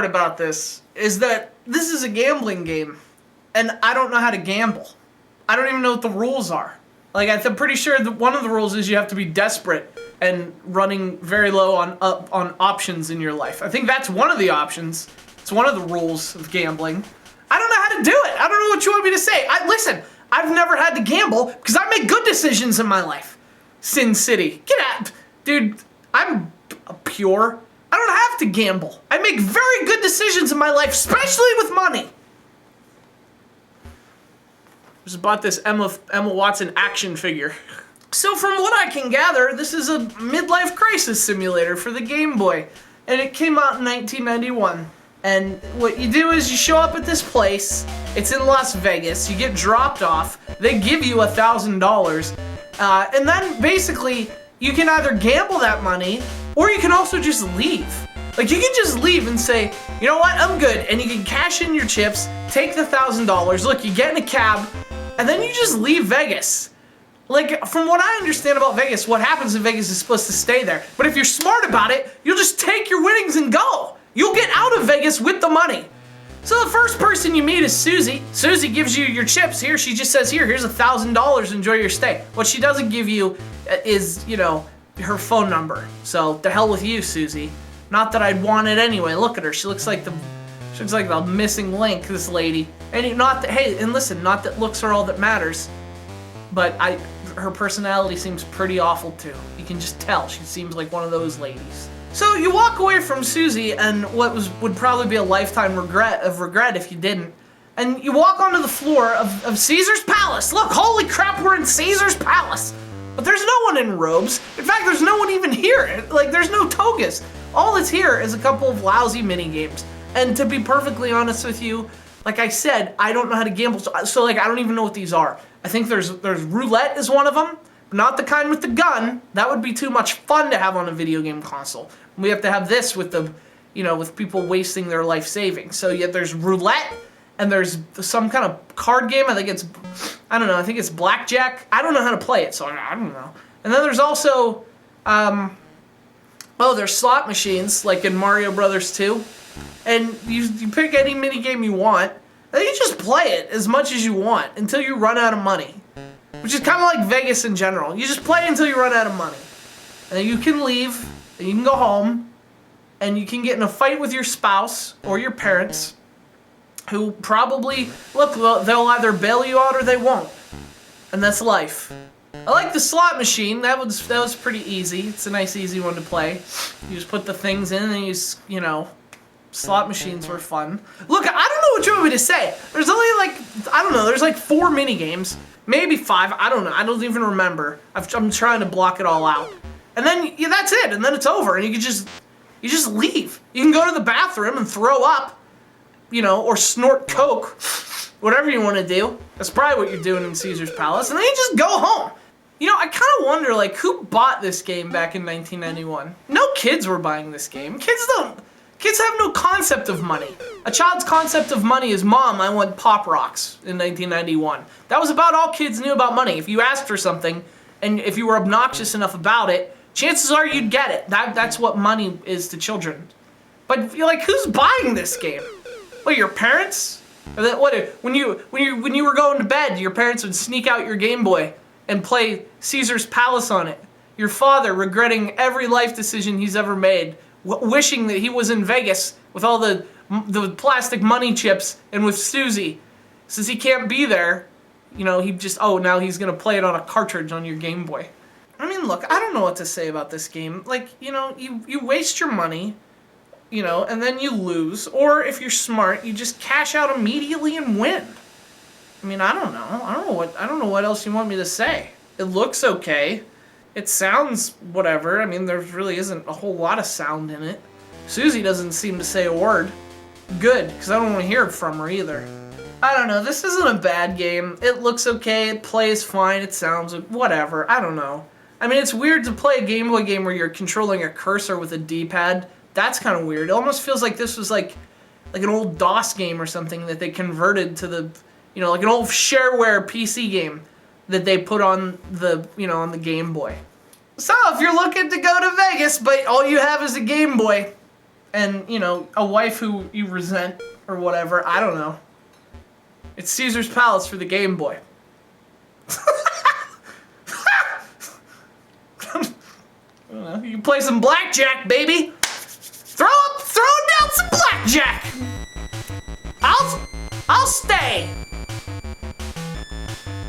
part about this is that this is a gambling game, and I don't know how to gamble. I don't even know what the rules are. Like, I'm pretty sure that one of the rules is you have to be desperate and running very low on options in your life. I think that's one of the options. It's one of the rules of gambling. I don't know how to do it. I don't know what you want me to say. Listen, I've never had to gamble because I make good decisions in my life. Sin City. Get out. Dude, I'm pure. I don't have to gamble. I make very good decisions in my life, especially with money. Just bought this Emma Watson action figure. So from what I can gather, this is a midlife crisis simulator for the Game Boy. And it came out in 1991. And what you do is you show up at this place. It's in Las Vegas. You get dropped off. They give you $1,000. And then basically, you can either gamble that money, or you can also just leave. Like, you can just leave and say, you know what, I'm good. And you can cash in your chips, take the $1,000. Look, you get in a cab, and then you just leave Vegas. Like, from what I understand about Vegas, what happens in Vegas is supposed to stay there. But if you're smart about it, you'll just take your winnings and go. You'll get out of Vegas with the money. So the first person you meet is Suzy. Suzy gives you your chips here. She just says, here's $1,000, enjoy your stay. What she doesn't give you is, you know, her phone number. So the hell with you, Suzy. Not that I'd want it anyway. Look at her. She looks like the missing link, this lady. And not that, hey, and listen, not that looks are all that matters, but her personality seems pretty awful too. You can just tell. She seems like one of those ladies. So you walk away from Suzy, and what would probably be a lifetime regret if you didn't. And you walk onto the floor of Caesar's Palace. Look, holy crap, we're in Caesar's Palace. But there's no one in robes. In fact, there's no one even here. Like, there's no togas. All that's here is a couple of lousy mini games. And to be perfectly honest with you, like I said, I don't know how to gamble. So like, I don't even know what these are. I think there's roulette is one of them. Not the kind with the gun. That would be too much fun to have on a video game console. We have to have this with the, you know, with people wasting their life savings. So yeah, there's roulette, and there's some kind of card game. I think it's, I don't know, I think it's blackjack. I don't know how to play it, so I don't know. And then there's also, there's slot machines, like in Mario Brothers 2. And you pick any mini game you want, and you just play it as much as you want until you run out of money. Which is kind of like Vegas in general. You just play until you run out of money. And then you can leave, and you can go home, and you can get in a fight with your spouse or your parents, who probably, look, they'll either bail you out or they won't. And that's life. I like the slot machine. That was pretty easy. It's a nice, easy one to play. You just put the things in, and you know, slot machines were fun. Look, I don't know what you want me to say. There's only like, I don't know, there's like 4 mini games. Maybe 5, I don't know, I don't even remember. I'm trying to block it all out. And then, yeah, that's it, and then it's over, and you just leave. You can go to the bathroom and throw up, you know, or snort coke, whatever you want to do. That's probably what you're doing in Caesar's Palace, and then you just go home. You know, I kind of wonder, like, who bought this game back in 1991? No kids were buying this game. Kids have no concept of money. A child's concept of money is, Mom, I want Pop Rocks in 1991. That was about all kids knew about money. If you asked for something, and if you were obnoxious enough about it, chances are you'd get it. That's what money is to children. But you're like, who's buying this game? What, your parents? Or when you were going to bed, your parents would sneak out your Game Boy and play Caesar's Palace on it. Your father regretting every life decision he's ever made, wishing that he was in Vegas with all the plastic money chips and with Suzy. Since he can't be there, you know, now he's gonna play it on a cartridge on your Game Boy. I mean, look, I don't know what to say about this game. Like, you know, you waste your money, you know, and then you lose. Or if you're smart, you just cash out immediately and win. I mean, I don't know. I don't know what else you want me to say. It looks okay. It sounds whatever. I mean, there really isn't a whole lot of sound in it. Suzy doesn't seem to say a word. Good, because I don't want to hear from her either. I don't know, this isn't a bad game. It looks okay, it plays fine, it sounds whatever, I don't know. I mean, it's weird to play a Game Boy game where you're controlling a cursor with a D-pad. That's kind of weird. It almost feels like this was like an old DOS game or something that they converted to the, you know, like an old shareware PC game that they put on the, you know, on the Game Boy. So if you're looking to go to Vegas, but all you have is a Game Boy, and, you know, a wife who you resent or whatever. I don't know. It's Caesar's Palace for the Game Boy. You can play some blackjack, baby. Throw down some blackjack. I'll stay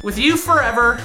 with you forever.